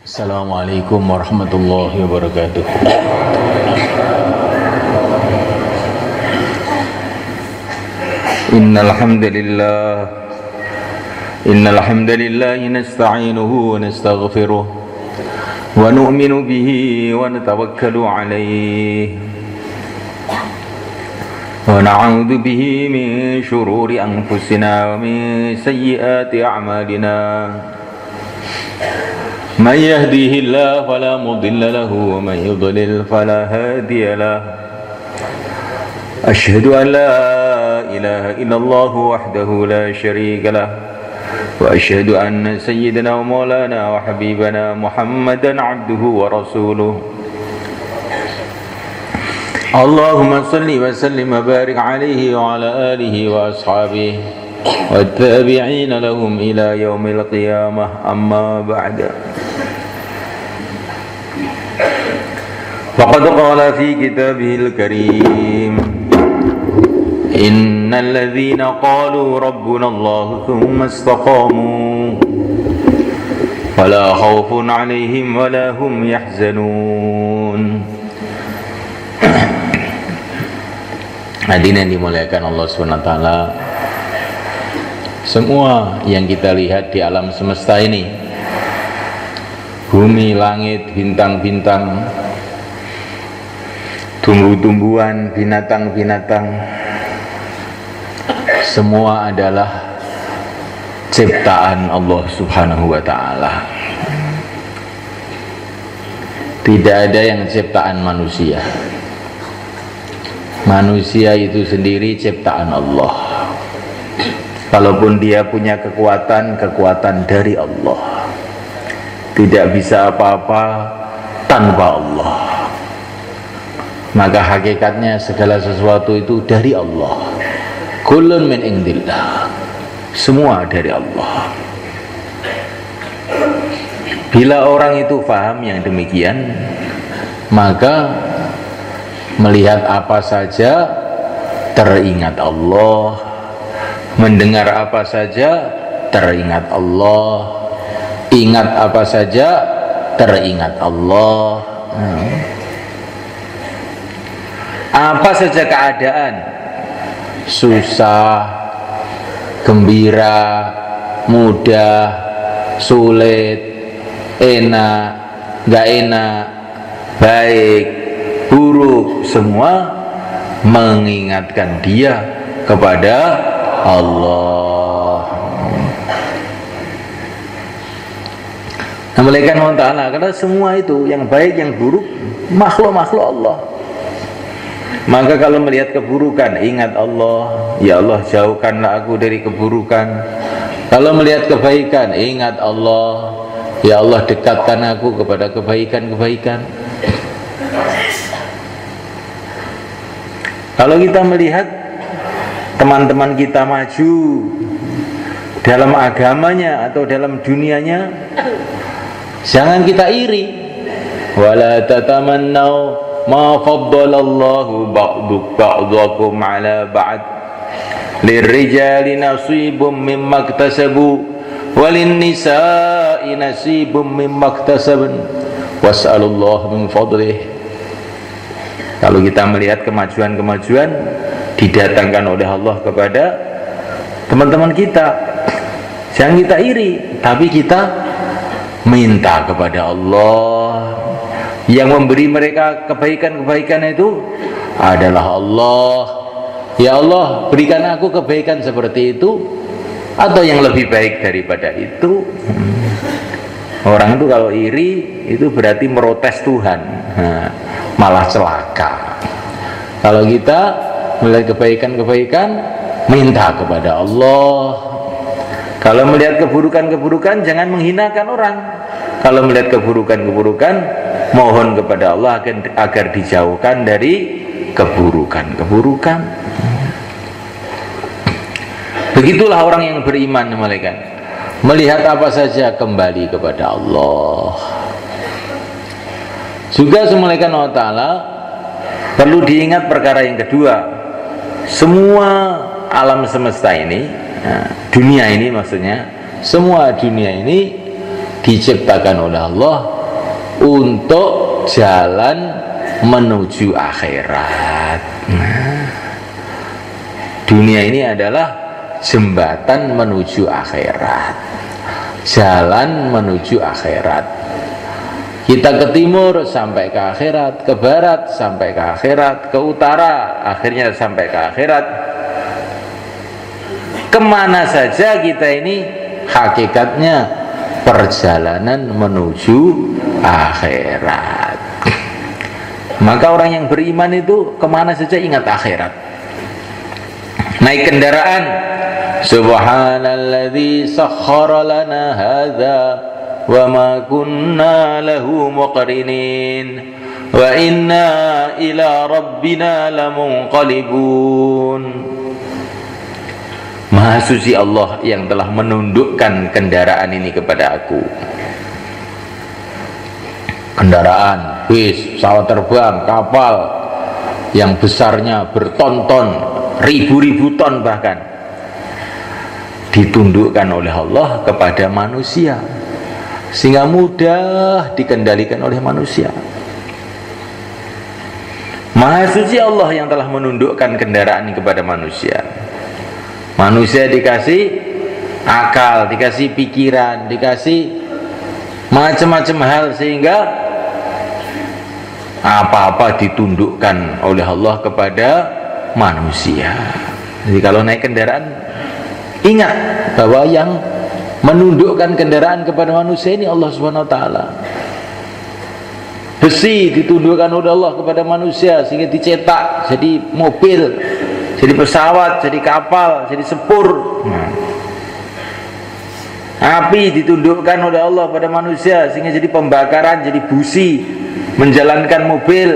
Assalamualaikum warahmatullahi wabarakatuh. Innal hamdalillah nasta'inuhu wa nastaghfiruh wa nu'minu bihi wa natawakkalu alayhi wa na'udzu bihi min shururi anfusina wa min sayyiati a'malina. من يهديه الله فلا مضل له ومن يضلل فلا هادي له أشهد أن لا إله إلا الله وحده لا شريك له وأشهد أن سيدنا ومولانا وحبيبنا محمدا عبده ورسوله اللهم صل وسلم وبارك عليه وعلى آله وأصحابه والتابعين لهم إلى يوم القيامة أما بعد فقد قال في كتابه الكريم إن الذين قالوا ربنا الله ثم استقاموا فلا خوف عليهم ولا هم يحزنون. Hadirin yang dimuliakan Allah SWT, semua yang kita lihat di alam semesta ini, bumi, langit, bintang-bintang, tumbuh-tumbuhan, binatang-binatang, semua adalah ciptaan Allah Subhanahu wa ta'ala. Tidak ada yang ciptaan manusia. Manusia itu sendiri ciptaan Allah. Kalaupun dia punya kekuatan dari Allah. Tidak bisa apa-apa tanpa Allah. Maka hakikatnya segala sesuatu itu dari Allah. Kullun min indillah. Semua dari Allah. Bila orang itu paham yang demikian, maka melihat apa saja teringat Allah, mendengar apa saja teringat Allah, ingat apa saja teringat Allah. Apa saja keadaan, susah, gembira, mudah, sulit, enak, gak enak, baik, buruk, semua mengingatkan dia kepada Allah. Memuliakan Allah Ta'ala, karena semua itu yang baik yang buruk makhluk-makhluk Allah. Maka kalau melihat keburukan, ingat Allah, ya Allah jauhkanlah aku dari keburukan. Kalau melihat kebaikan, ingat Allah, ya Allah dekatkan aku kepada kebaikan-kebaikan. Kalau kita melihat teman-teman kita maju dalam agamanya atau dalam dunianya, jangan kita iri. Wala tatamannau ma faddalallahu ba'dakum ala ba'd lirrijali nasibum mimma iktasabu walin nisa'i nasibum mimma iktasabun was'alullah min fadlih. Kalau kita melihat kemajuan-kemajuan didatangkan oleh Allah kepada teman-teman kita, jangan kita iri, tapi kita minta kepada Allah. Yang memberi mereka kebaikan-kebaikan itu adalah Allah. Ya Allah, berikan aku kebaikan seperti itu atau yang lebih baik daripada itu. Orang itu kalau iri itu berarti merotes Tuhan, malah celaka. Kalau kita melihat kebaikan-kebaikan, minta kepada Allah. Kalau melihat keburukan-keburukan, jangan menghinakan orang. Kalau melihat keburukan-keburukan, mohon kepada Allah agar dijauhkan dari keburukan-keburukan. Begitulah orang yang beriman, malaikat. Melihat apa saja kembali kepada Allah. Juga semulaikan Allah Ta'ala perlu diingat perkara yang kedua. Semua alam semesta ini, dunia ini maksudnya, semua dunia ini diciptakan oleh Allah untuk jalan menuju akhirat. Nah, dunia ini adalah jembatan menuju akhirat, jalan menuju akhirat. Kita ke timur sampai ke akhirat, ke barat sampai ke akhirat, ke utara akhirnya sampai ke akhirat. Kemana saja kita ini hakikatnya perjalanan menuju akhirat. Maka orang yang beriman itu kemana saja ingat akhirat. Naik kendaraan, subhanalladzi sakhkhara lana hadza wa ma kunna lahu muqrinin wa inna ila rabbina lamunqalibun. Maha suci Allah yang telah menundukkan kendaraan ini kepada aku. Kendaraan, bis, pesawat terbang, kapal yang besarnya berton-ton, ribu-ribu ton bahkan, ditundukkan oleh Allah kepada manusia sehingga mudah dikendalikan oleh manusia. Maha suci Allah yang telah menundukkan kendaraan ini kepada manusia. Manusia dikasih akal, dikasih pikiran, dikasih macam-macam hal sehingga apa-apa ditundukkan oleh Allah kepada manusia. Jadi kalau naik kendaraan, ingat bahwa yang menundukkan kendaraan kepada manusia ini Allah Subhanahu wa taala. Besi ditundukkan oleh Allah kepada manusia sehingga dicetak jadi mobil, jadi pesawat, jadi kapal, jadi sepur. Api ditundukkan oleh Allah pada manusia sehingga jadi pembakaran, jadi busi, menjalankan mobil.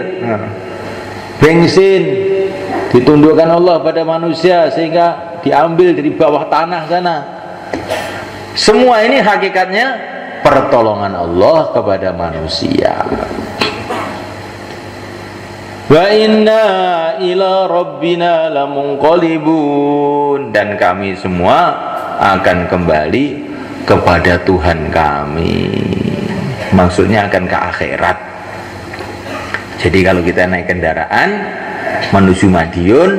Bensin ditundukkan Allah pada manusia sehingga diambil dari bawah tanah sana. Semua ini hakikatnya pertolongan Allah kepada manusia. Wa inna ila rabbina lamunqalibun, dan kami semua akan kembali kepada Tuhan kami. Maksudnya akan ke akhirat. Jadi kalau kita naik kendaraan menuju Madiun,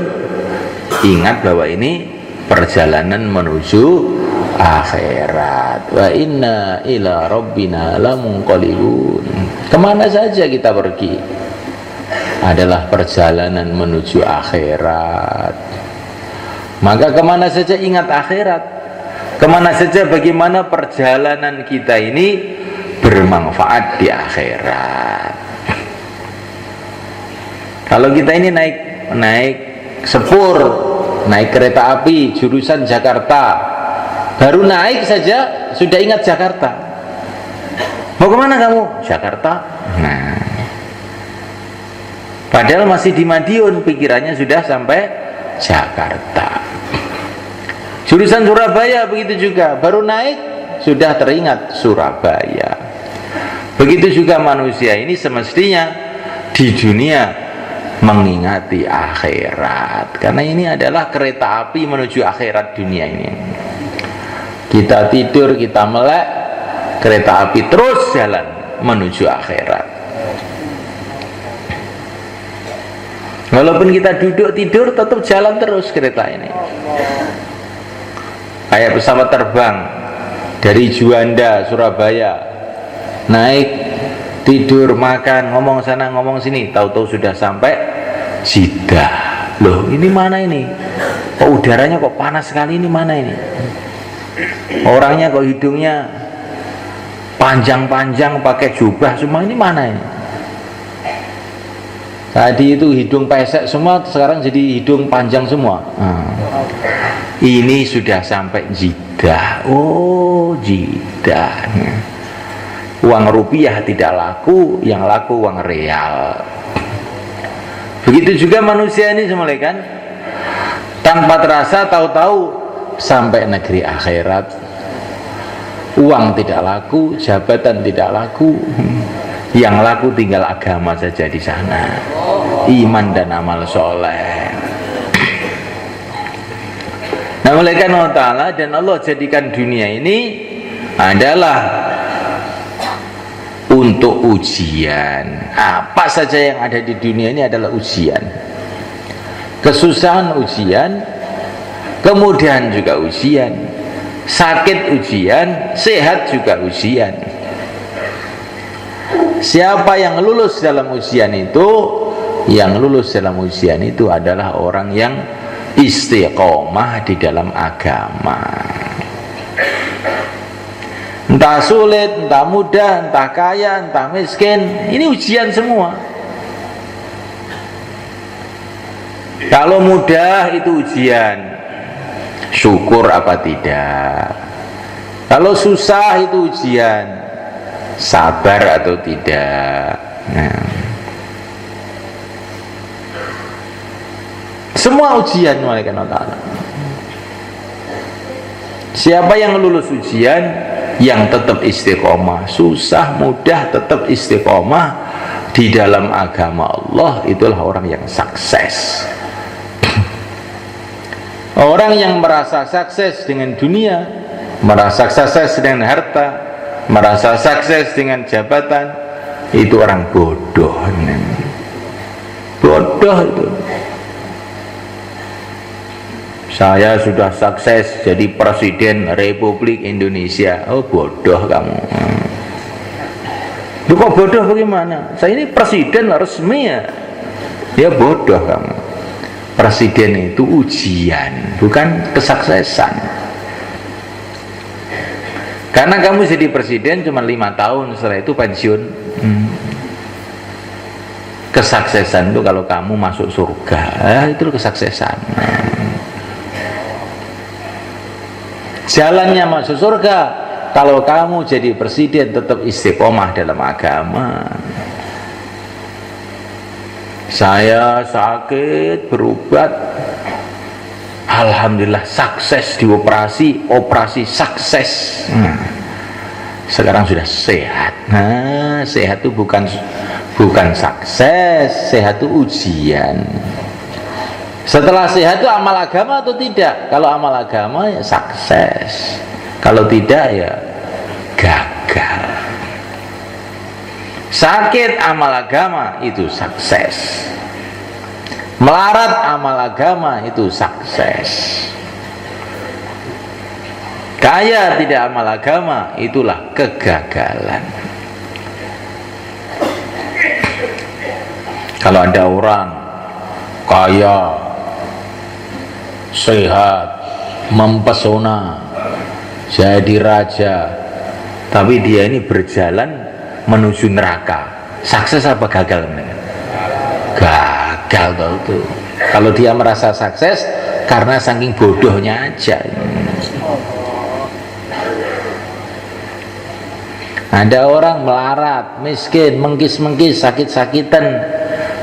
ingat bahwa ini perjalanan menuju akhirat. Wa inna ila rabbina lamunqalibun. Kemana saja kita pergi adalah perjalanan menuju akhirat. Maka kemana saja ingat akhirat, kemana saja bagaimana perjalanan kita ini bermanfaat di akhirat. Kalau kita ini naik sepur, naik kereta api jurusan Jakarta, baru naik saja sudah ingat Jakarta. Mau kemana kamu? Jakarta. Nah, padahal masih di Madiun, pikirannya sudah sampai Jakarta. Jurusan Surabaya begitu juga, baru naik sudah teringat Surabaya. Begitu juga manusia ini semestinya di dunia mengingati akhirat, karena ini adalah kereta api menuju akhirat dunia ini. Kita tidur, kita melek, kereta api terus jalan menuju akhirat. Walaupun kita duduk tidur, tetap jalan terus kereta ini. Kayak pesawat terbang dari Juanda, Surabaya, naik, tidur, makan, ngomong sana, ngomong sini, tahu-tahu sudah sampai Jeddah. Loh, ini mana ini? Kok udaranya kok panas sekali, ini mana ini? Orangnya kok hidungnya panjang-panjang, pakai jubah semua, ini mana ini? Tadi itu hidung pesek semua, sekarang jadi hidung panjang semua. Ini sudah sampai Jeddah. Oh, Jeddah. Uang rupiah tidak laku, yang laku uang real. Begitu juga manusia ini semula kan, tanpa terasa tahu-tahu sampai negeri akhirat. Uang tidak laku, jabatan tidak laku, yang laku tinggal agama saja di sana, iman dan amal soleh. Nah, oleh karena Allah dan Allah jadikan dunia ini adalah untuk ujian. Apa saja yang ada di dunia ini adalah ujian. Kesusahan ujian, kemudian juga ujian, sakit ujian, sehat juga ujian. Siapa yang lulus dalam ujian itu, yang lulus dalam ujian itu adalah orang yang istiqomah di dalam agama. Entah sulit, entah mudah, entah kaya, entah miskin, ini ujian semua. Kalau mudah itu ujian, syukur apa tidak. Kalau susah itu ujian, sabar atau tidak. Nah, semua ujian malaikat Allah. Siapa yang lulus ujian, yang tetap istiqomah, susah mudah tetap istiqomah di dalam agama Allah, itulah orang yang sukses. Orang yang merasa sukses dengan dunia, merasa sukses dengan harta, merasa sukses dengan jabatan, itu orang bodoh. Bodoh itu. Saya sudah sukses jadi Presiden Republik Indonesia. Oh, bodoh kamu. Lu kok bodoh bagaimana? Saya ini presiden resmi ya. Ya bodoh kamu. Presiden itu ujian, bukan kesuksesan. Karena kamu jadi presiden cuma 5 tahun, setelah itu pensiun. Kesuksesan itu kalau kamu masuk surga, itu kesuksesan. Jalannya masuk surga kalau kamu jadi presiden tetap istiqomah dalam agama. Saya sakit berobat, alhamdulillah sukses di operasi sukses. Sekarang sudah sehat. Nah, sehat itu bukan sukses, sehat itu ujian. Setelah sehat itu amal agama atau tidak? Kalau amal agama ya sukses, kalau tidak ya gagal. Sakit amal agama itu sukses, melarat amal agama itu sukses. Kaya tidak amal agama itulah kegagalan. Kalau ada orang kaya, sehat, mempesona, jadi raja, tapi dia ini berjalan menuju neraka, sukses apa gagal? Gagal tuh. Kalau dia merasa sukses karena saking bodohnya aja. Ada orang melarat, miskin, mengkis-mengkis, sakit-sakitan,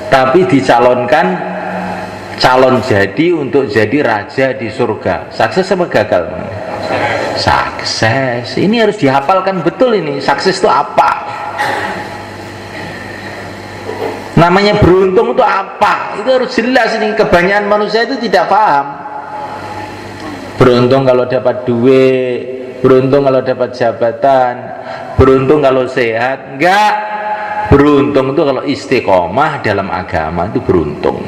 tapi dicalonkan calon jadi untuk jadi raja di surga. Sukses apa gagal? Sukses. Ini harus dihafalkan betul ini. Sukses itu apa? Namanya beruntung itu apa? Itu harus jelas ini. Kebanyakan manusia itu tidak paham. Beruntung kalau dapat duit, beruntung kalau dapat jabatan, beruntung kalau sehat. Enggak. Beruntung itu kalau istiqomah dalam agama itu beruntung.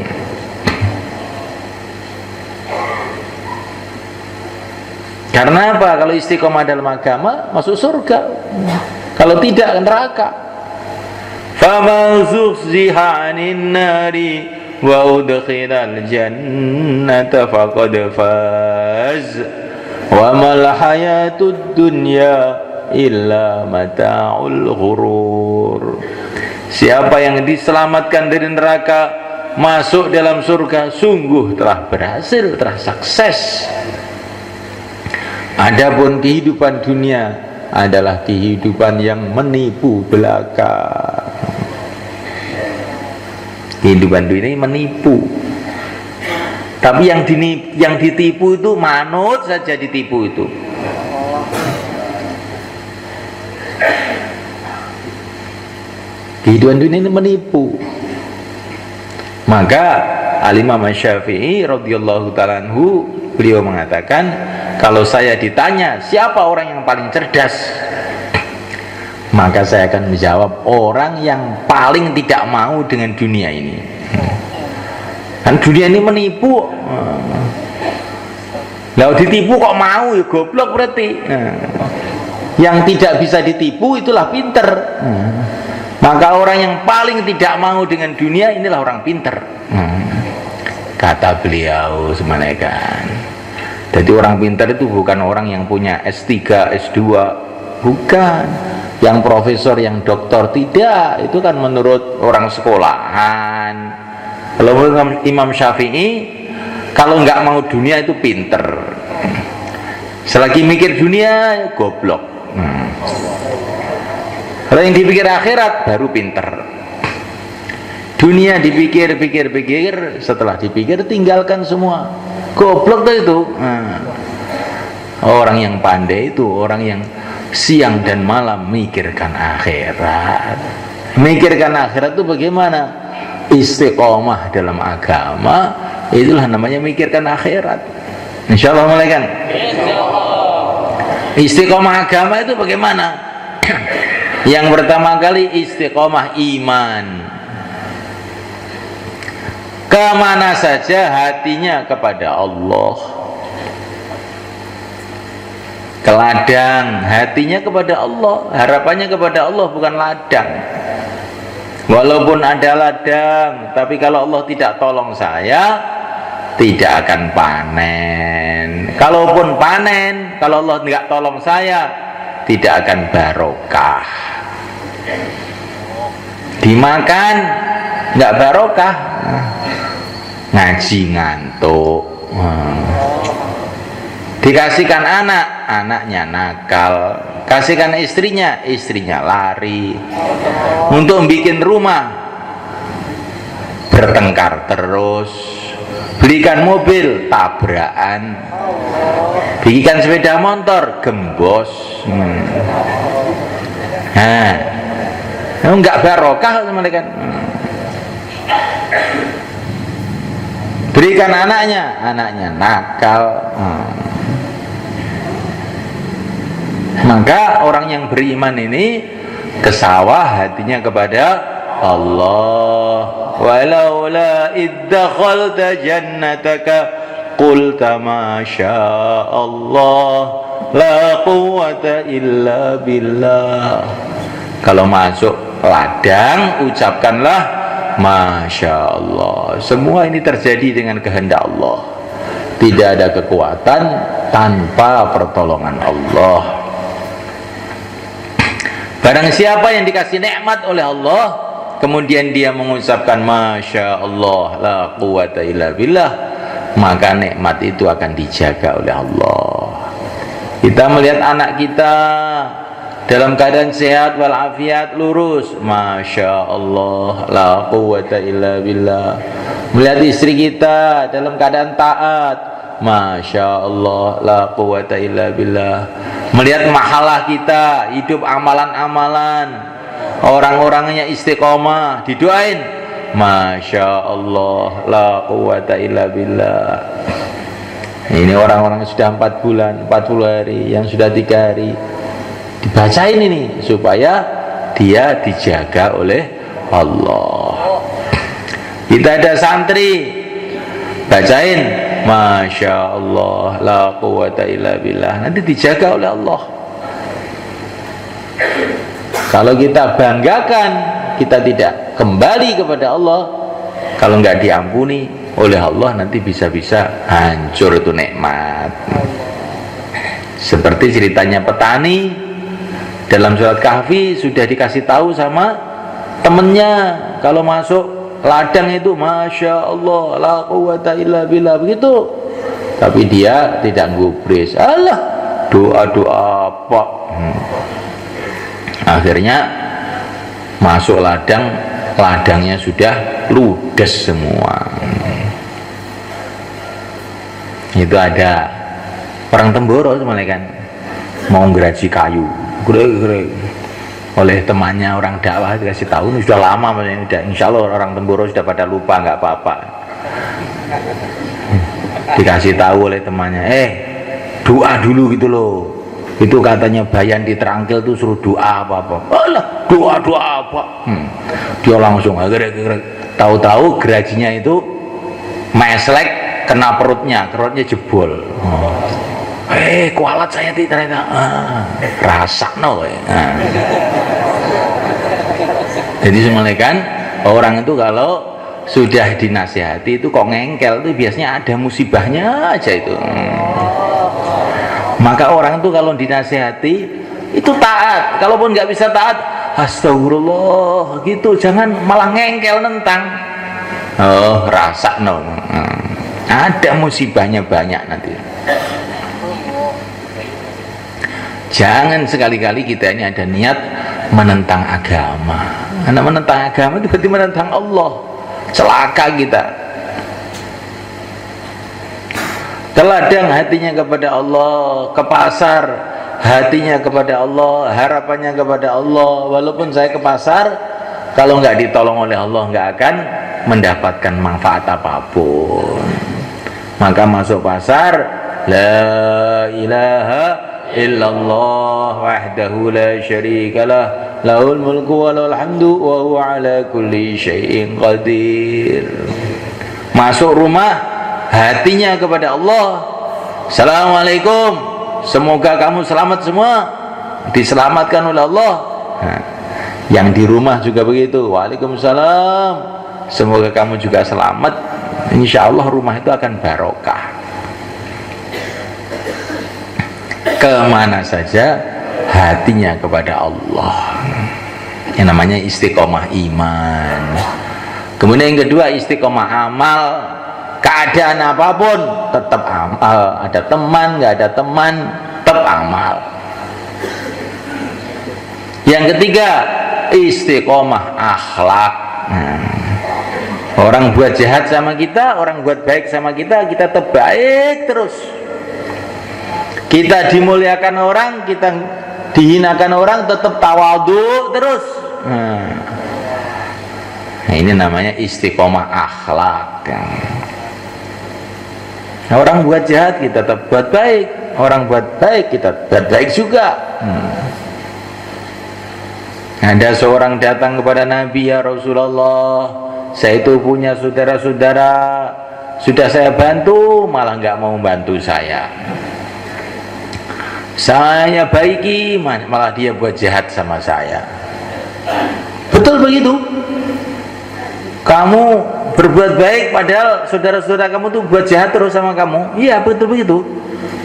Karena apa? Kalau istiqomah dalam agama masuk surga, kalau tidak neraka. Faman zuhziha 'anil nari wa udkhilal jannata faqad faz wa mal hayatud dunya illa mata'ul ghurur. Siapa yang diselamatkan dari neraka masuk dalam surga, sungguh telah berhasil, telah sukses. Adapun kehidupan dunia adalah kehidupan yang menipu belaka. Kehidupan dunia ini menipu. Tapi yang ditipu itu manut saja ditipu itu. Kehidupan dunia ini menipu. Maka Al-Imam Syafi'i radhiyallahu ta'ala anhu, beliau mengatakan, kalau saya ditanya siapa orang yang paling cerdas, Maka saya akan menjawab orang yang paling tidak mau dengan dunia ini. Kan dunia ini menipu. Kalau ditipu kok mau, ya goblok berarti. Yang tidak bisa ditipu itulah pinter. Maka orang yang paling tidak mau dengan dunia inilah orang pinter. Kata beliau semalekan. Jadi orang pinter itu bukan orang yang punya S3, S2, bukan. Yang profesor, yang doktor, tidak. Itu kan menurut orang sekolahan. Kalau menurut Imam Syafi'i, kalau nggak mau dunia itu pinter. Selagi mikir dunia, goblok. Kalau yang dipikir akhirat, baru pinter. Dunia dipikir-pikir, setelah dipikir tinggalkan semua. Goblok tuh itu. Orang yang pandai itu orang yang siang dan malam mikirkan akhirat. Mikirkan akhirat itu bagaimana? Istiqomah dalam agama, itulah namanya mikirkan akhirat. Insyaallah mulai kan? Istiqomah agama itu bagaimana? Yang pertama kali istiqomah iman. Kemana saja hatinya kepada Allah. Ke ladang, hatinya kepada Allah, harapannya kepada Allah, bukan ladang. Walaupun ada ladang, tapi kalau Allah tidak tolong saya, tidak akan panen. Kalaupun panen, kalau Allah tidak tolong saya, tidak akan barokah. Dimakan nggak barokah, ngaji ngantuk. Dikasihkan anak, anaknya nakal. Kasihkan istrinya, istrinya lari. Untuk bikin rumah, bertengkar terus. Belikan mobil, tabrakan. Bikin sepeda motor, gembos. Enggak barokah mereka. Berikan anaknya, anaknya nakal. Maka orang yang beriman ini ke sawah, hatinya kepada Allah. Walaula iddakhalta jannataka qulta ma syaa Allah la quwwata illa billah. Kalau masuk ladang, ucapkanlah Masya Allah. Semua ini terjadi dengan kehendak Allah. Tidak ada kekuatan tanpa pertolongan Allah. Barang siapa yang dikasih nikmat oleh Allah, kemudian dia mengucapkan Masya Allah la quwwata illa billah, maka nikmat itu akan dijaga oleh Allah. Kita melihat anak kita dalam keadaan sehat walafiat, lurus, Masya Allah la quwwata illa billah. Melihat istri kita dalam keadaan taat, Masya Allah la quwwata illa billah. Melihat mahalah kita, hidup amalan-amalan, orang-orangnya istiqomah, didoain, Masya Allah la quwwata illa billah. Ini orang-orang yang sudah 4 bulan, 40 hari, yang sudah 3 hari, dibacain ini supaya dia dijaga oleh Allah. Kita ada santri, bacain Masya Allah la quwwata illa billah, nanti dijaga oleh Allah. Kalau kita banggakan, kita tidak kembali kepada Allah, kalau nggak diampuni oleh Allah, nanti bisa-bisa hancur itu nikmat. Seperti ceritanya petani dalam surat Kahfi, sudah dikasih tahu sama temennya, kalau masuk ladang itu Masya Allah la quwwata illa billah, begitu. Tapi dia tidak gubris, alah doa-doa apa. Akhirnya masuk ladang, ladangnya sudah ludes semua. Itu ada orang Temboro semuanya kan, mau ngeraji kayu, grek-grek, oleh temannya orang dakwah dikasih tahu, ini sudah lama, maksudnya insya Allah orang Temboro sudah pada lupa, nggak apa-apa. Dikasih tahu oleh temannya, doa dulu gitu loh, Itu katanya bayan di Terangkil tuh suruh doa apa-apa. Alah, doa apa? Dia langsung tahu-tahu gerajinya itu meslek kena perutnya jebol. Kualat saya ternyata. Rasa no. Jadi semuanya kan orang itu kalau sudah dinasihati itu kok ngengkel itu biasanya ada musibahnya aja itu. Maka orang itu kalau dinasihati itu taat, kalaupun nggak bisa taat, astagfirullah gitu, jangan malah ngengkel nentang. Rasa no. Ada musibahnya banyak nanti. Jangan sekali-kali kita ini ada niat menentang agama. Karena menentang agama itu berarti menentang Allah. Celaka kita. Teladang hatinya kepada Allah, ke pasar hatinya kepada Allah, harapannya kepada Allah. Walaupun saya ke pasar, kalau nggak ditolong oleh Allah nggak akan mendapatkan manfaat apapun. Maka masuk pasar, la ilaha illallah wahdahu la syarikalah, lahul mulku wa lahul hamdu wa huwa ala kulli syai'in qadir. Masuk rumah, hatinya kepada Allah. Assalamualaikum, semoga kamu selamat semua, diselamatkan oleh Allah. Yang di rumah juga begitu. Waalaikumsalam, semoga kamu juga selamat. Insya Allah rumah itu akan barokah. Kemana saja hatinya kepada Allah. Yang namanya istiqomah iman. Kemudian yang kedua istiqomah amal. Keadaan apapun tetap amal. Ada teman, nggak ada teman, tetap amal. Yang ketiga istiqomah akhlak. Orang buat jahat sama kita, orang buat baik sama kita, kita tetap baik terus. Kita dimuliakan orang, kita dihinakan orang, tetap tawadhu terus. Nah, ini namanya istiqomah akhlak. Orang buat jahat, kita tetap buat baik. Orang buat baik, kita buat baik juga. Ada seorang datang kepada Nabi, ya Rasulullah, saya itu punya saudara-saudara, sudah saya bantu, malah nggak mau bantu saya. Saya baiki, malah dia buat jahat sama saya. Betul begitu? Kamu berbuat baik padahal saudara-saudara kamu tuh buat jahat terus sama kamu. Iya, betul begitu.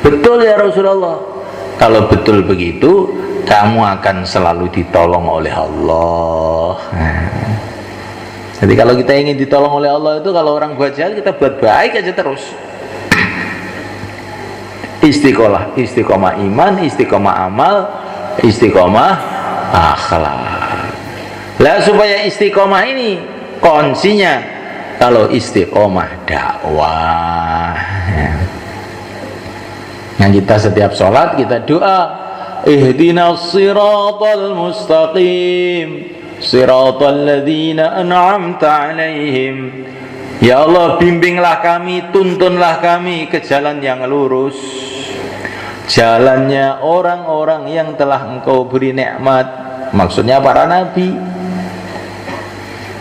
Betul ya Rasulullah. Kalau betul begitu, kamu akan selalu ditolong oleh Allah. Jadi kalau kita ingin ditolong oleh Allah itu, kalau orang buat jahat kita buat baik aja terus. Istiqomah iman, istiqomah amal, istiqomah akhlak. Lah supaya istiqomah ini kuncinya kalau istiqomah dakwah. Yang kita setiap sholat kita doa, ihdinas siratal mustaqim, siratal ladzina an'amta alaihim. Ya Allah, bimbinglah kami, tuntunlah kami ke jalan yang lurus, jalannya orang-orang yang telah Engkau beri nikmat. Maksudnya para nabi.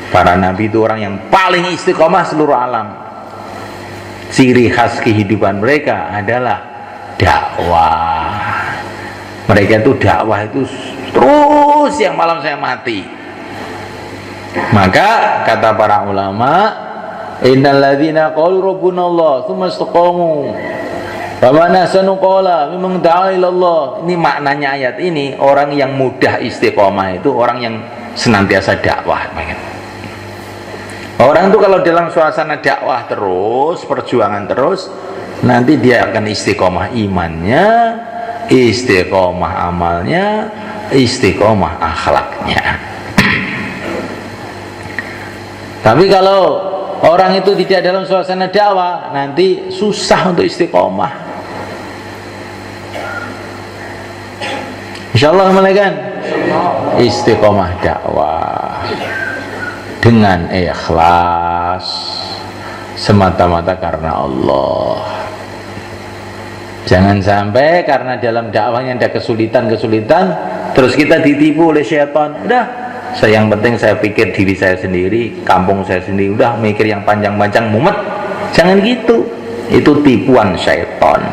Para nabi itu orang yang paling istiqomah seluruh alam. Ciri khas kehidupan mereka adalah dakwah. Mereka itu dakwah itu terus yang malam saya mati. Maka kata para ulama, innal ladzina qalu rabbuna Allah tsumma istaqamu faman ahsanu qawlan mimman da'a ila Allah. Ini maknanya ayat ini, orang yang mudah istiqomah itu orang yang senantiasa dakwah. Orang itu kalau dalam suasana dakwah terus, perjuangan terus, nanti dia akan istiqomah imannya, istiqomah amalnya, istiqomah akhlaknya. Tapi kalau orang itu tidak dalam suasana dakwah, nanti susah untuk istiqomah. Insyaallah malaikat istiqomah dakwah dengan ikhlas semata-mata karena Allah. Jangan sampai karena dalam dakwahnya ada kesulitan-kesulitan terus kita ditipu oleh syaitan. Udah, yang penting saya pikir diri saya sendiri, kampung saya sendiri, udah mikir yang panjang-panjang mumet. Jangan gitu. Itu tipuan syaitan.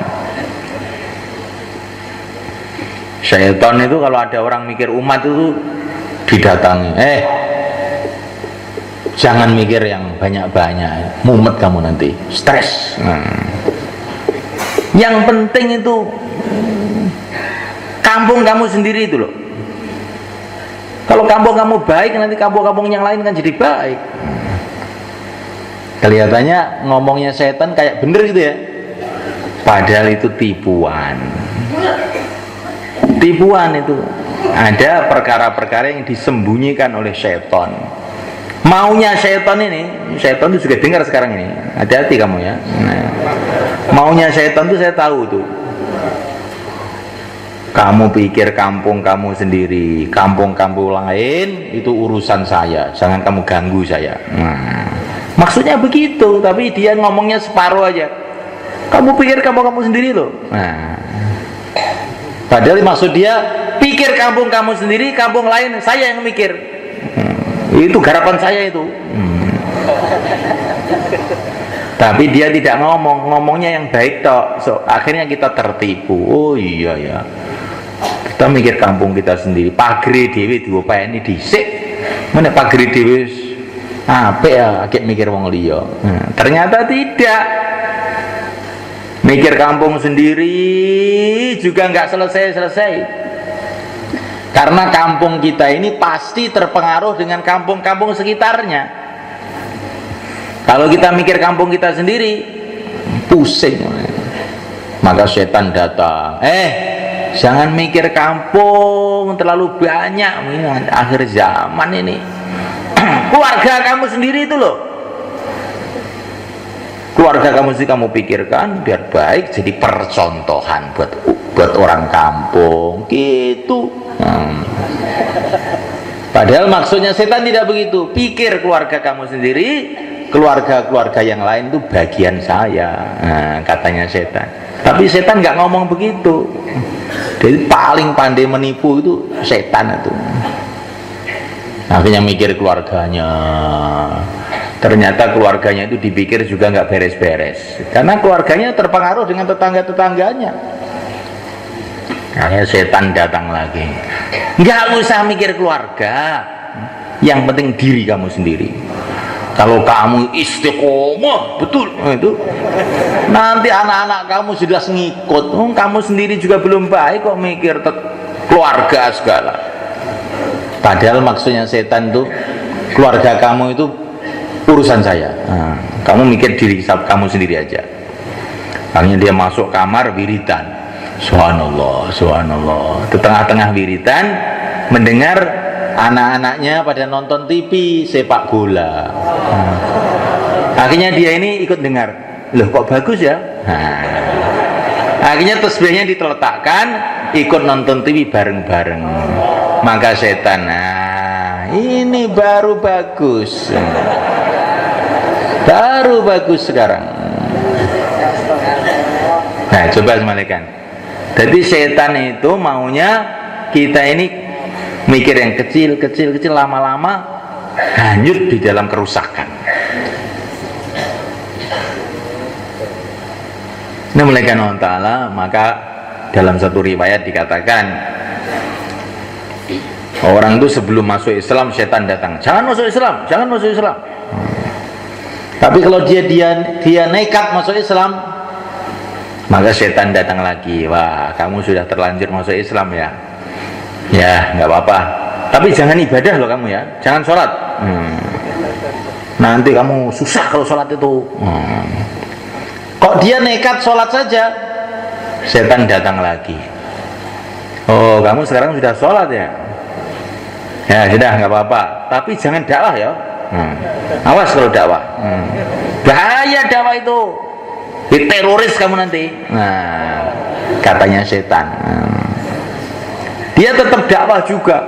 Syaitan itu kalau ada orang mikir umat itu didatangi. Jangan mikir yang banyak-banyak, mumet kamu nanti, stres. Yang penting itu kampung kamu sendiri itu loh. Kalau kampung kamu baik, nanti kampung-kampung yang lain kan jadi baik. Kelihatannya ngomongnya setan kayak bener gitu ya, padahal itu tipuan. Tipuan itu ada perkara-perkara yang disembunyikan oleh setan. Maunya setan ini, setan itu juga dengar sekarang ini. Hati-hati kamu ya. Maunya setan itu saya tahu tuh. Kamu pikir kampung kamu sendiri, kampung-kampung lain itu urusan saya, jangan kamu ganggu saya. Maksudnya begitu, tapi dia ngomongnya separuh aja. Kamu pikir kampung kamu sendiri loh. Padahal maksud dia pikir kampung kamu sendiri, kampung lain saya yang mikir. Itu garapan saya itu. Tapi dia tidak ngomongnya yang baik tok. Akhirnya kita tertipu. Oh iya ya. Kita mikir kampung kita sendiri. Pagri dewi diopeni dhisik. Mana pagri dewi apik ya akeh mikir wong liya. Ternyata tidak. Mikir kampung sendiri juga nggak selesai-selesai. Karena kampung kita ini pasti terpengaruh dengan kampung-kampung sekitarnya. Kalau kita mikir kampung kita sendiri, pusing. Maka setan datang. Jangan mikir kampung terlalu banyak. Akhir zaman ini. Keluarga kamu sendiri itu loh. Keluarga kamu sih kamu pikirkan biar baik, jadi percontohan buat orang kampung gitu. Padahal maksudnya setan tidak begitu. Pikir keluarga kamu sendiri, keluarga-keluarga yang lain itu bagian saya, katanya setan. Tapi setan nggak ngomong begitu. Jadi paling pandai menipu itu setan itu. Akhirnya mikir keluarganya. Ternyata keluarganya itu dipikir juga nggak beres-beres. Karena keluarganya terpengaruh dengan tetangga-tetangganya. Akhirnya setan datang lagi. Nggak usah mikir keluarga, yang penting diri kamu sendiri. Kalau kamu istiqomah betul itu, nanti anak-anak kamu sudah ngikut. Kamu sendiri juga belum baik kok mikir keluarga segala. Padahal maksudnya setan itu keluarga kamu itu urusan saya. Kamu mikir diri kamu sendiri aja. Akhirnya dia masuk kamar wiridan. Subhanallah, subhanallah. Di tengah-tengah wiridan mendengar anak-anaknya pada nonton TV sepak bola. Akhirnya dia ini ikut dengar. Loh kok bagus ya? Akhirnya tasbihnya diteletakkan, ikut nonton TV bareng-bareng. Maka setan, ini baru bagus. Baru bagus sekarang. Nah, coba semalekan. Jadi setan itu maunya kita ini mikir yang kecil, lama-lama hanyut di dalam kerusakan. Ini malaikat Allah Ta'ala, maka dalam satu riwayat dikatakan orang itu sebelum masuk Islam setan datang, jangan masuk Islam, jangan masuk Islam. Tapi kalau dia nekat masuk Islam, maka setan datang lagi. Wah, kamu sudah terlanjur masuk Islam ya? Ya, nggak apa-apa. Tapi jangan ibadah loh kamu ya, jangan sholat. Nanti kamu susah kalau sholat itu. Kok dia nekat sholat saja, setan datang lagi. Oh, kamu sekarang sudah sholat ya? Ya sudah, nggak apa-apa. Tapi jangan dakwah ya. Awas kalau dakwah. Bahaya dakwah itu. Teroris kamu nanti. Nah, katanya setan. Dia tetap dakwah juga.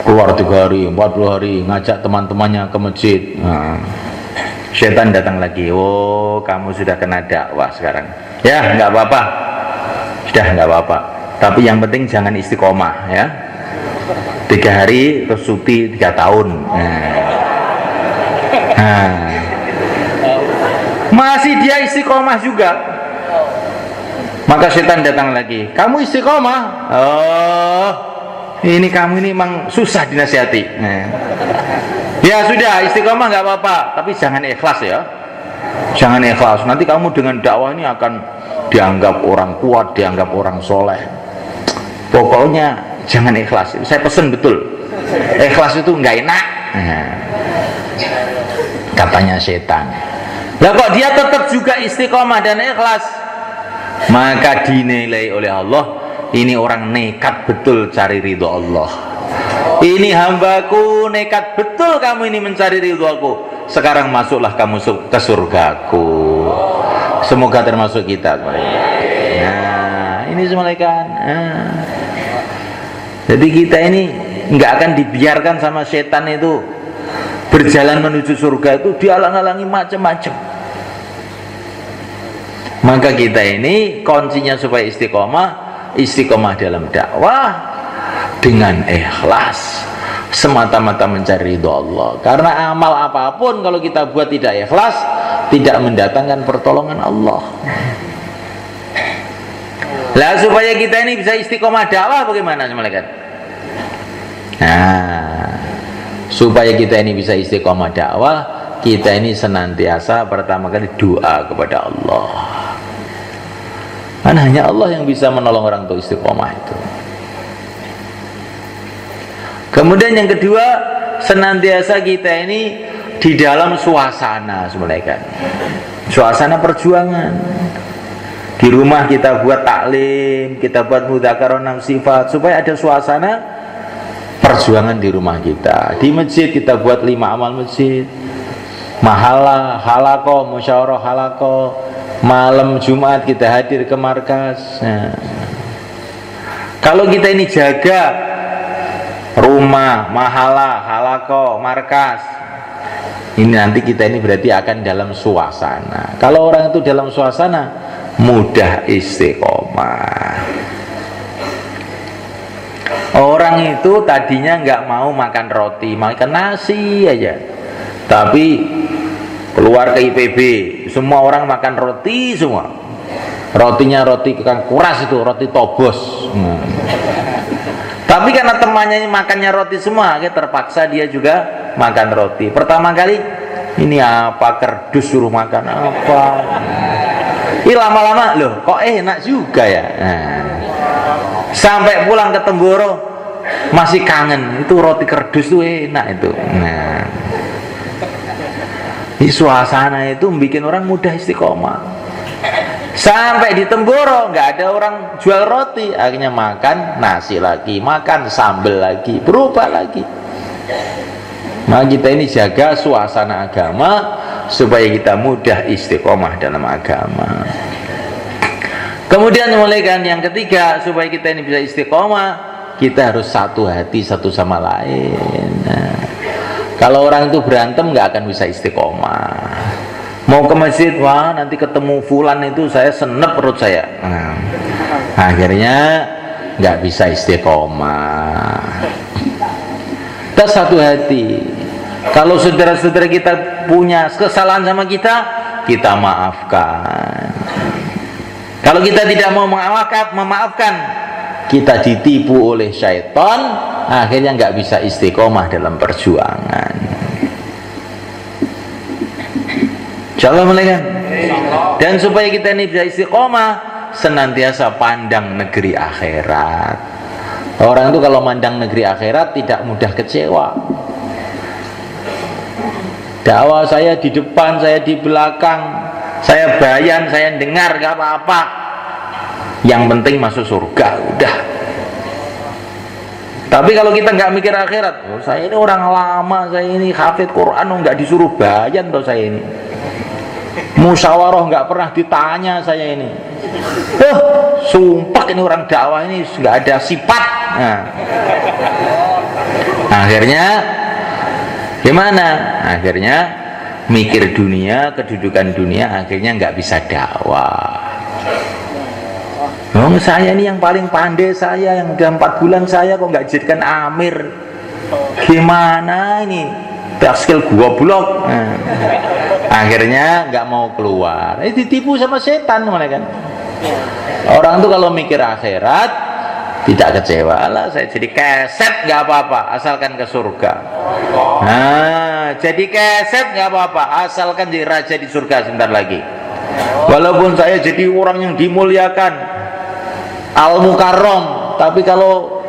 Keluar 3 hari, 40 hari, ngajak teman-temannya ke masjid. Setan datang lagi. Oh, kamu sudah kena dakwah sekarang. Ya nggak apa-apa, sudah nggak apa-apa, tapi yang penting jangan istiqomah ya. 3 hari terus cuti 3 tahun. Masih dia istiqomah juga, maka setan datang lagi, kamu istiqomah, oh ini kamu ini memang susah dinasihati. Ya sudah, istiqomah nggak apa-apa, tapi jangan ikhlas ya, jangan ikhlas, nanti kamu dengan dakwah ini akan dianggap orang kuat, dianggap orang soleh. Pokoknya jangan ikhlas, saya pesen betul, ikhlas itu nggak enak. Katanya setan. Lah kok dia tetap juga istiqomah dan ikhlas, maka dinilai oleh Allah, ini orang nekat betul cari ridho Allah. Ini hambaku nekat betul kamu ini mencari ridho aku, sekarang masuklah kamu ke surgaku. Semoga termasuk kita. Nah ini semalekan. Jadi kita ini nggak akan dibiarkan sama setan itu berjalan menuju surga itu dihalang-halangi macam-macam. Maka kita ini kuncinya supaya istiqomah dalam dakwah dengan ikhlas, semata-mata mencari ridho Allah. Karena amal apapun kalau kita buat tidak ikhlas, tidak mendatangkan pertolongan Allah. Lah supaya kita ini bisa istiqomah dakwah bagaimana malaikat? Nah, supaya kita ini bisa istiqomah dakwah, kita ini senantiasa pertama kali doa kepada Allah. Karena hanya Allah yang bisa menolong orang untuk istiqomah itu. Kemudian yang kedua, senantiasa kita ini di dalam suasana malaikat, suasana perjuangan. Di rumah kita buat taklim, kita buat mudzakarah 6 sifat, supaya ada suasana perjuangan di rumah kita. Di masjid kita buat 5 amal masjid, mahala, halaqah, musyawarah halaqah. Malam Jumat kita hadir ke markas. Nah, kalau kita ini jaga rumah, mahala, halaqah, markas, ini nanti kita ini berarti akan dalam suasana. Kalau orang itu dalam suasana, mudah istiqomah. Orang itu tadinya nggak mau makan roti, makan nasi aja, tapi keluar ke IPB, semua orang makan roti semua. Rotinya roti kang kuras itu, roti tobos. Tapi karena temannya makannya roti semua, terpaksa dia juga makan roti. Pertama kali, ini apa, kerdus suruh makan apa? Lama-lama loh, kok enak juga ya. Sampai pulang ke Temboro masih kangen, itu roti kerdus tuh enak itu. Di suasana itu bikin orang mudah istiqomah. Sampai di Temboro nggak ada orang jual roti, akhirnya makan nasi lagi, makan sambal lagi, berubah lagi. Maka kita ini jaga suasana agama supaya kita mudah istiqomah dalam agama. Kemudian mulaikan yang ketiga, supaya kita ini bisa istiqomah, kita harus satu hati satu sama lain. Kalau orang itu berantem nggak akan bisa istiqomah. Mau ke masjid, wah nanti ketemu fulan itu saya senep perut saya. Akhirnya nggak bisa istiqomah. Kita satu hati. Kalau saudara-saudara kita punya kesalahan sama kita, kita maafkan. Kalau kita tidak mau memaafkan, kita ditipu oleh syaitan, akhirnya nggak bisa istiqomah dalam perjuangan. Insyaallah malaikat. Dan supaya kita ini bisa istiqomah, senantiasa pandang negeri akhirat. Orang itu kalau mandang negeri akhirat tidak mudah kecewa. Dakwah saya di depan, saya di belakang, saya bayan, saya dengar, gak apa-apa. Yang penting masuk surga, udah. Tapi kalau kita nggak mikir akhirat, oh, saya ini orang lama, saya ini hafid Quran, oh, nggak disuruh bayan toh saya ini. Musyawarah nggak pernah ditanya saya ini. Sumpah ini orang dakwah ini nggak ada sifat. Nah, akhirnya gimana? Akhirnya mikir dunia, kedudukan dunia, akhirnya nggak bisa dakwah. Oh, saya ini yang paling pandai, saya yang udah 4 bulan saya kok nggak jadikan amir. Gimana ini? Skill goblok. Nah, akhirnya nggak mau keluar. Ditipu sama setan malah kan. Orang tuh kalau mikir akhirat tidak kecewa lah, saya jadi keset nggak apa-apa asalkan ke surga. Nah, jadi keset nggak apa-apa asalkan jadi raja di surga sebentar lagi. Walaupun saya jadi orang yang dimuliakan, al-mukarram, tapi kalau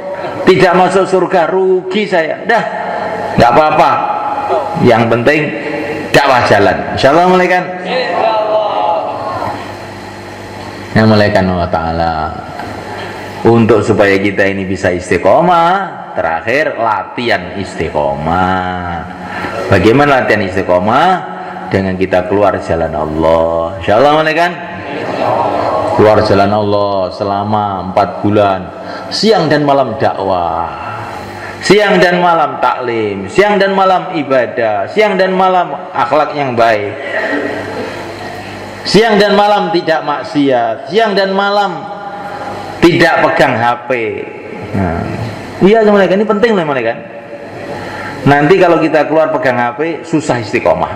tidak masuk surga rugi saya. Dah, nggak apa-apa. Yang penting dakwah jalan. Insyaallah mulaikan. Yang mulaikan Allah Ta'ala. Untuk supaya kita ini bisa istiqomah, terakhir latihan istiqomah. Bagaimana latihan istiqomah? Dengan kita keluar jalan Allah. Insyaallah mulaikan. Keluar jalan Allah selama 4 bulan, siang dan malam dakwah, siang dan malam taklim, siang dan malam ibadah, siang dan malam akhlak yang baik, siang dan malam tidak maksiat, siang dan malam tidak pegang HP. Nah, iya mereka ini penting loh mereka. Nanti kalau kita keluar pegang HP susah istiqomah.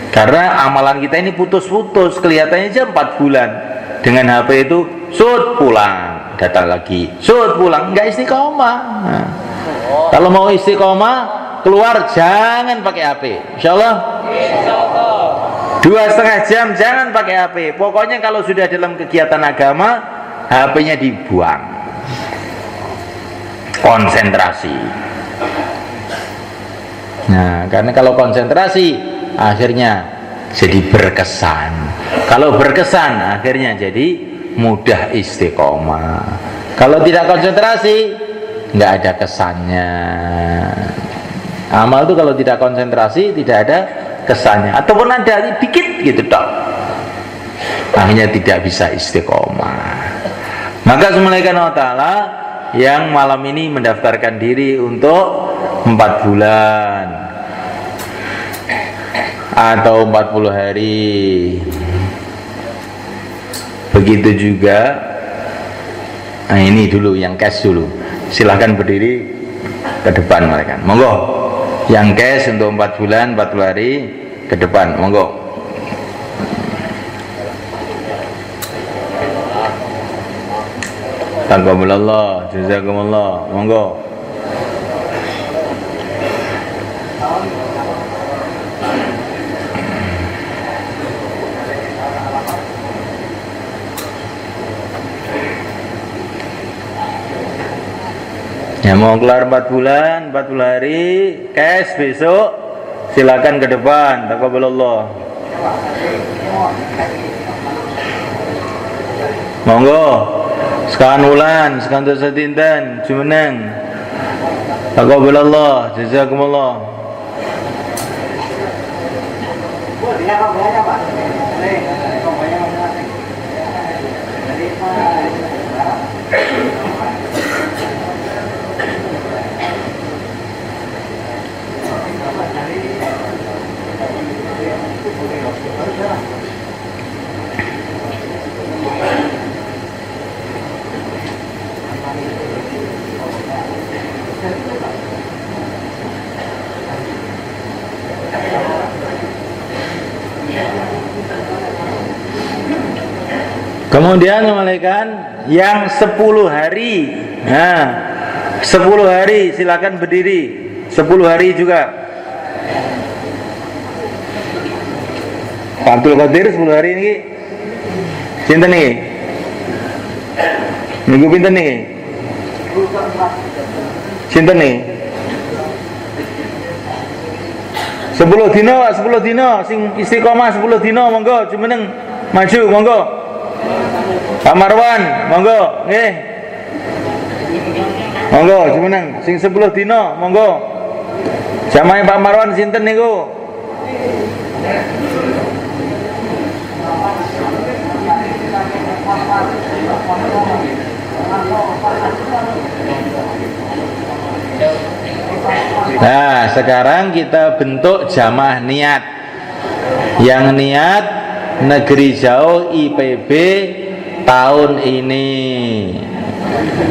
Karena amalan kita ini putus-putus, kelihatannya aja 4 bulan dengan HP itu, sud pulang, datang lagi, sud pulang, nggak istiqomah. Nah, kalau mau istiqomah keluar jangan pakai HP, insyaallah. 2,5 jam jangan pakai HP. Pokoknya kalau sudah dalam kegiatan agama, HP-nya dibuang. Konsentrasi. Nah, karena kalau konsentrasi akhirnya jadi berkesan. Kalau berkesan akhirnya jadi mudah istiqomah. Kalau tidak konsentrasi nggak ada kesannya. Amal itu kalau tidak konsentrasi tidak ada kesannya, ataupun ada dikit gitu dok, akhirnya tidak bisa istiqomah. Maka semulaikan Allah Ta'ala yang malam ini mendaftarkan diri untuk 4 bulan atau 40 hari, begitu juga. Nah, ini dulu yang cash dulu, silahkan berdiri ke depan mereka, monggo. Yang cash untuk 4 bulan 40 hari ke depan, monggo. Taqabbalallah, jazakumullah, monggo. Ya, mau keluar 4 bulan 40 hari cash besok, silakan ke depan. Taqabbalallah, monggo. Sekarang ulan, sekarang dosa tintan jumeneng. Taqabbalallah, jazakumullah. Kemudian malaikat yang 10 hari. Nah, 10 hari silakan berdiri. 10 hari juga. Pak Abdul Qadir 10 hari ini. Sinten nih? Minggu pinten nih? Sinten nih? 10 dino, 10 dino sing istiqomah 10 dino, monggo jumeneng maju, monggo. Pak Marwan, monggo, nggih. Monggo jumeneng sing 10 dino, monggo. Jamaah Pak Marwan sinten niku? Nah, sekarang kita bentuk jamaah niat. Yang niat negeri jauh IPB tahun ini.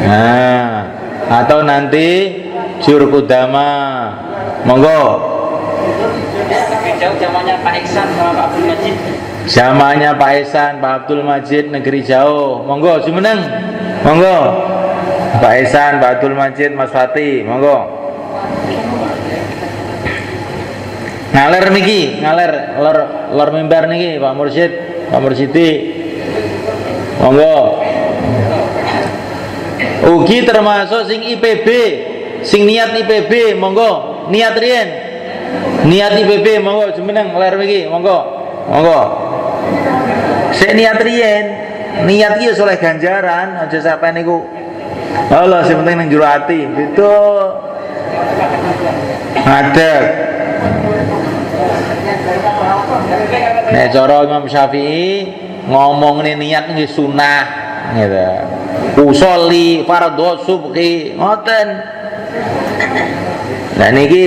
Nah, atau nanti Jurkudama. Monggo. Zamannya Pak Iksan sama Pak Abdul Majid. Zamannya Pak Ihsan, Pak Abdul Majid, negeri jauh. Monggo jumeneng. Monggo. Pak Ihsan, Pak Abdul Majid, Mas Fatih. Monggo. Ngaler niki, ngaler lor mimbar niki Pak Mursyid, Pak Mursidi. Monggo. Ugi termasuk sing IPB, sing niat IPB, monggo. Niat riyen. Niat IPB monggo jumeneng ler iki, monggo. Monggo. Sik niat riyen, niat iki soleh ganjaran, aja sampai niku. Allah sing penting nang jero ati. Itu ngadeg. Nek cara Imam Syafi'i ngomong niat nggih sunah gitu. Usolli fardhu subhi ngoten. Lah niki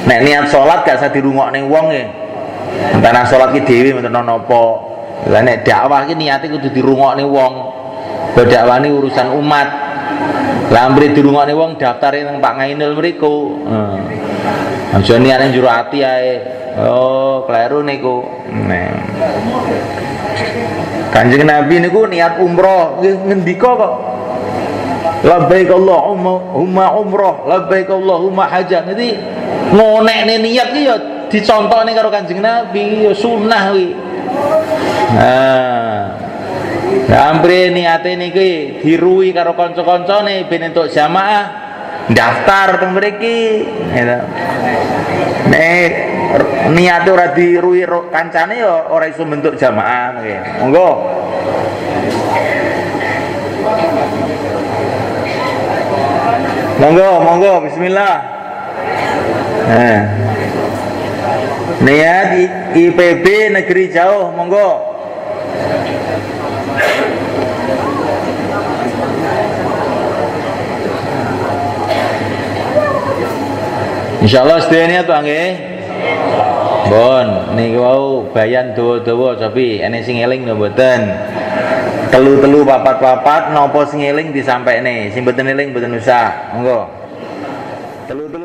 nek niat salat gak usah dirungokne wong nggih. Entana salat ki dhewe mboten napa. Lah nek dakwah ki niate kudu dirungokne wong. Dakwah ini urusan umat. Lah ampre dirungokne wong daftare nang Pak Ngainul mriku. Aja niate njero ati ae. Oh, kleru niku. Nah. Kanjeng Nabi niku niat umroh ngendika kok. Labbaik Allahumma umroh, labbaik Allahumma hajjah. Jadi ngonekne niat ki ya dicontohne karo Kanjeng Nabi, ya sunah kuwi. Nah. Ampre niate niki diruwi karo kanca-kancane ben entuk jamaah daftar teng mriki. Nek niate ora diruwi kancane ya ora iso bentuk jamaah nggih. Monggo. Monggo, bismillah. Niat IPB negeri jauh, monggo. Insyaallah sedaya to nggih. Bon, niki wau bayan dawa-dawa tapi ene sing eling lho mboten. Telu-telu papat-papat napa sing eling disampaikne, sing mboten eling mboten usah. Monggo. Telu-telu